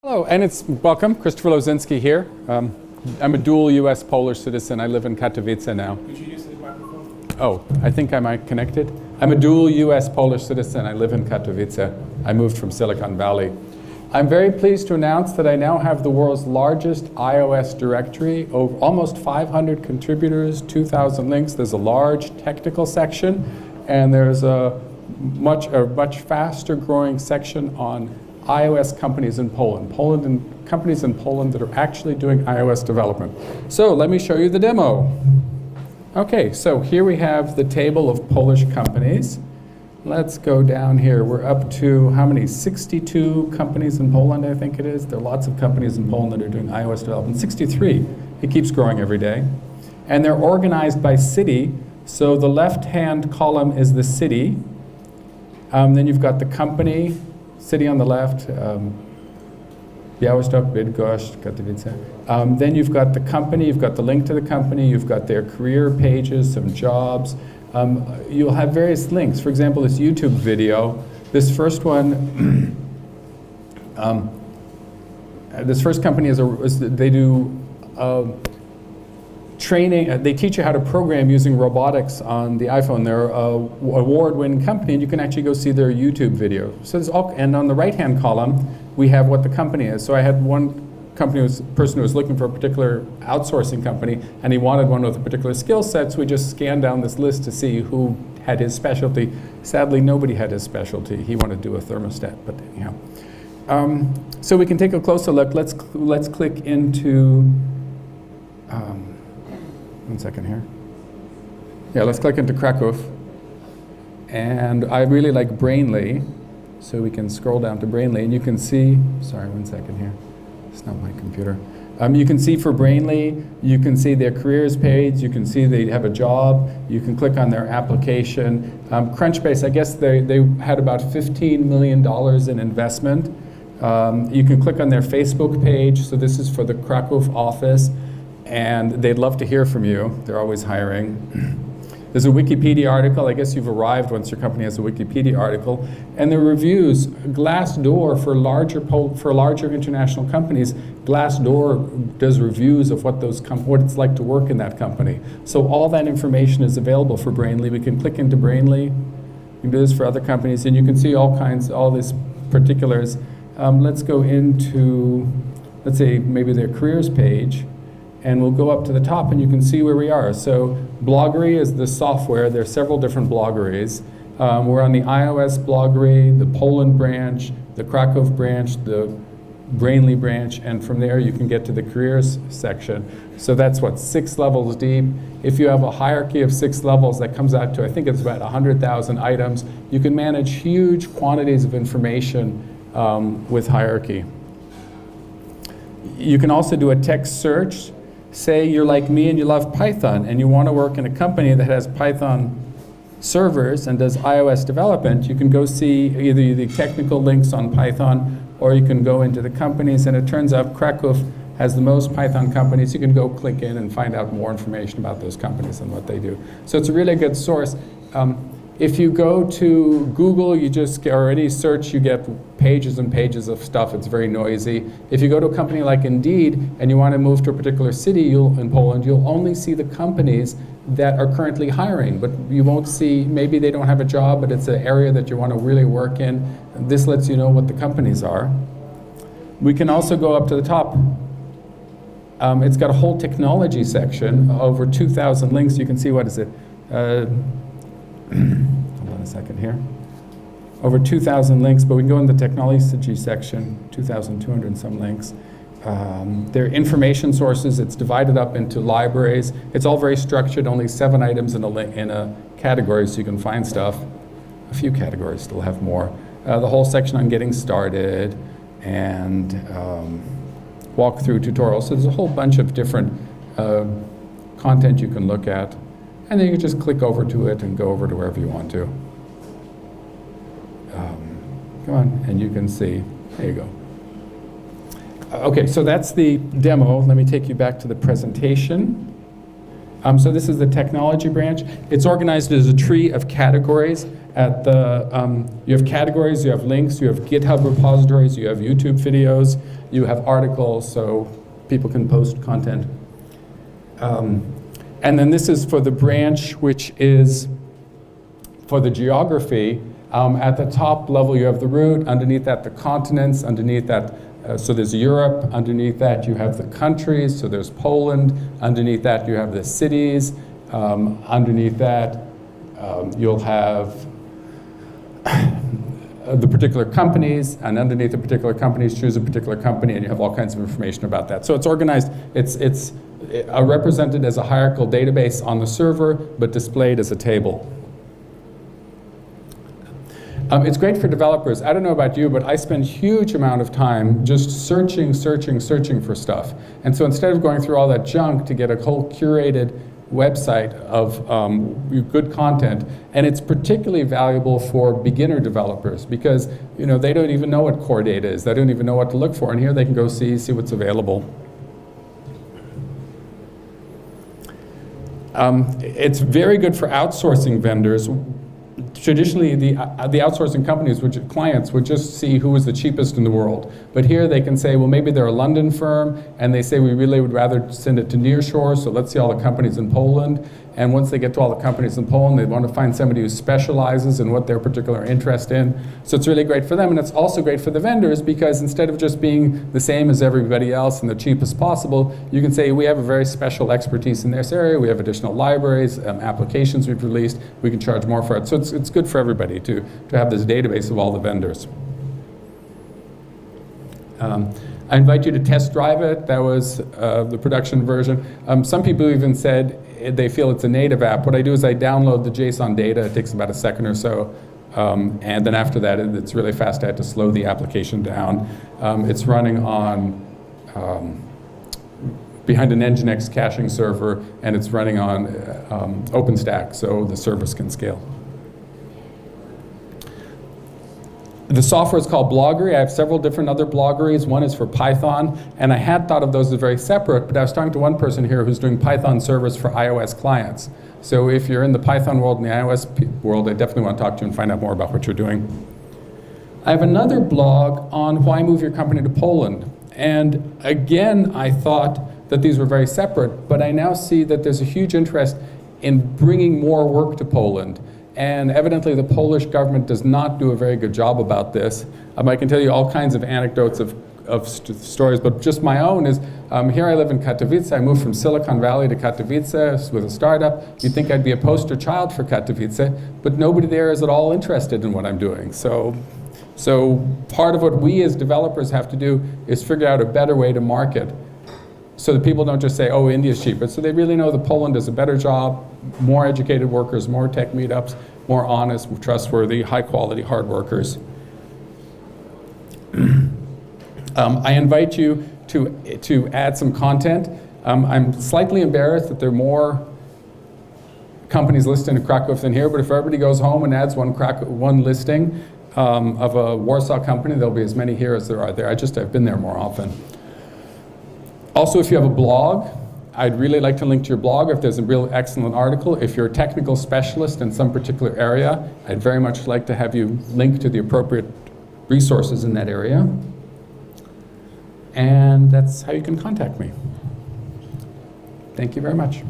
Hello, and welcome. Christopher Lozinski here. I'm a dual U.S. Polish citizen. I live in Katowice now. Could you use the microphone? Oh, I think I might connected. I'm a dual U.S. Polish citizen. I live in Katowice. I moved from Silicon Valley. I'm very pleased to announce that I now have the world's largest iOS directory, over almost 500 contributors, 2,000 links. There's a large technical section, and there's a much faster growing section on iOS companies in Poland and companies in Poland that are actually doing iOS development. So let me show you the demo. Okay, so here we have the table of Polish companies. Let's go down here. We're up to how many? 62 companies in Poland, I think it is. There are lots of companies in Poland that are doing iOS development. 63. It keeps growing every day. And they're organized by city. So the left-hand column is the city. Then you've got the company, city on the left, Białystok, Bydgoszcz, Katowice. Then you've got the company, you've got the link to the company, you've got their career pages, some jobs. You'll have various links. For example, this YouTube video, this first one, this first company they do training. They teach you how to program using robotics on the iPhone. They're an award-winning company, and you can actually go see their YouTube video. So there's and on the right-hand column, we have what the company is. So I had one person who was looking for a particular outsourcing company, and he wanted one with a particular skill set, so we just scanned down this list to see who had his specialty. Sadly, nobody had his specialty. He wanted to do a thermostat, but anyhow. So we can take a closer look. Let's click into, one second here. Yeah, let's click into Kraków. And I really like Brainly, so we can scroll down to Brainly, and you can see, sorry, one second here. It's not my computer. You can see for Brainly, you can see their careers page, you can see they have a job, you can click on their application. Crunchbase, I guess they had about $15 million in investment. You can click on their Facebook page, so this is for the Kraków office, and they'd love to hear from you. They're always hiring. There's a Wikipedia article. I guess you've arrived once your company has a Wikipedia article. And the reviews, Glassdoor for larger international companies, Glassdoor does reviews of what it's like to work in that company. So all that information is available for Brainly. We can click into Brainly. You can do this for other companies, and you can see all these particulars. Let's go into, let's say, maybe their careers page. And we'll go up to the top, and you can see where we are. So Bloggery is the software. There are several different Bloggeries. We're on the iOS Bloggery, the Poland branch, the Kraków branch, the Brainly branch, and from there you can get to the careers section. So that's 6 levels deep. If you have a hierarchy of 6 levels, that comes out to, I think it's about 100,000 items. You can manage huge quantities of information with hierarchy. You can also do a text search. Say you're like me and you love Python and you want to work in a company that has Python servers and does iOS development. You can go see either the technical links on Python, or you can go into the companies, and it turns out Kraków has the most Python companies. You can go click in and find out more information about those companies and what they do. So it's a really good source. If you go to Google, or any search, you get pages and pages of stuff. It's very noisy. If you go to a company like Indeed and you want to move to a particular city in Poland, you'll only see the companies that are currently hiring, but you won't see, maybe they don't have a job, but it's an area that you want to really work in. This lets you know what the companies are. We can also go up to the top. It's got a whole technology section, over 2,000 links. You can see, what is it? Hold on a second here. Over 2,000 links, but we can go in the technology section, 2,200 and some links. There are information sources. It's divided up into libraries. It's all very structured, only 7 items in a category, so you can find stuff. A few categories still have more. The whole section on getting started and walkthrough tutorials. So there's a whole bunch of different content you can look at. And then you can just click over to it and go over to wherever you want to. Come on, and you can see. There you go. Okay, so that's the demo. Let me take you back to the presentation. So this is the technology branch. It's organized as a tree of categories. At the, you have categories, you have links, you have GitHub repositories, you have YouTube videos, you have articles, so people can post content. And then this is for the branch, which is for the geography. At the top level, you have the root. Underneath that, the continents. Underneath that, so there's Europe. Underneath that, you have the countries. So there's Poland. Underneath that, you have the cities. Underneath that, you'll have the particular companies. And underneath the particular companies, choose a particular company, and you have all kinds of information about that. So it's organized. It's represented as a hierarchical database on the server, but displayed as a table. It's great for developers. I don't know about you, but I spend a huge amount of time just searching for stuff. And so instead of going through all that junk to get a whole curated website of good content, and it's particularly valuable for beginner developers because they don't even know what core data is. They don't even know what to look for. And here they can go see what's available. It's very good for outsourcing vendors. Traditionally, the outsourcing companies, clients, would just see who was the cheapest in the world. But here they can say, well, maybe they're a London firm, and they say we really would rather send it to nearshore, so let's see all the companies in Poland. And once they get to all the companies in Poland, they want to find somebody who specializes in what their particular interest in. So it's really great for them, and it's also great for the vendors because instead of just being the same as everybody else and the cheapest possible, you can say we have a very special expertise in this area, we have additional libraries, applications we've released, we can charge more for it. So it's good for everybody to have this database of all the vendors. I invite you to test drive it. That was the production version. Some people even said they feel it's a native app. What I do is I download the JSON data. It takes about a second or so. And then after that, it's really fast. I had to slow the application down. It's running on behind an Nginx caching server, and it's running on OpenStack, so the service can scale. The software is called Bloggery. I have several different other Bloggeries. One is for Python, and I had thought of those as very separate, but I was talking to one person here who's doing Python servers for iOS clients. So if you're in the Python world and the iOS world, I definitely want to talk to you and find out more about what you're doing. I have another blog on why move your company to Poland. And again, I thought that these were very separate, but I now see that there's a huge interest in bringing more work to Poland. And evidently the Polish government does not do a very good job about this. I can tell you all kinds of anecdotes of stories, but just my own is, here I live in Katowice. I moved from Silicon Valley to Katowice with a startup. You'd think I'd be a poster child for Katowice, but nobody there is at all interested in what I'm doing. So part of what we as developers have to do is figure out a better way to market so that people don't just say, oh, India's cheaper. So they really know that Poland does a better job, more educated workers, more tech meetups, more honest, trustworthy, high-quality, hard workers. I invite you to add some content. I'm slightly embarrassed that there are more companies listed in Krakow than here, but if everybody goes home and adds one listing of a Warsaw company, there'll be as many here as there are there. I've been there more often. Also, if you have a blog, I'd really like to link to your blog if there's a real excellent article. If you're a technical specialist in some particular area, I'd very much like to have you link to the appropriate resources in that area. And that's how you can contact me. Thank you very much.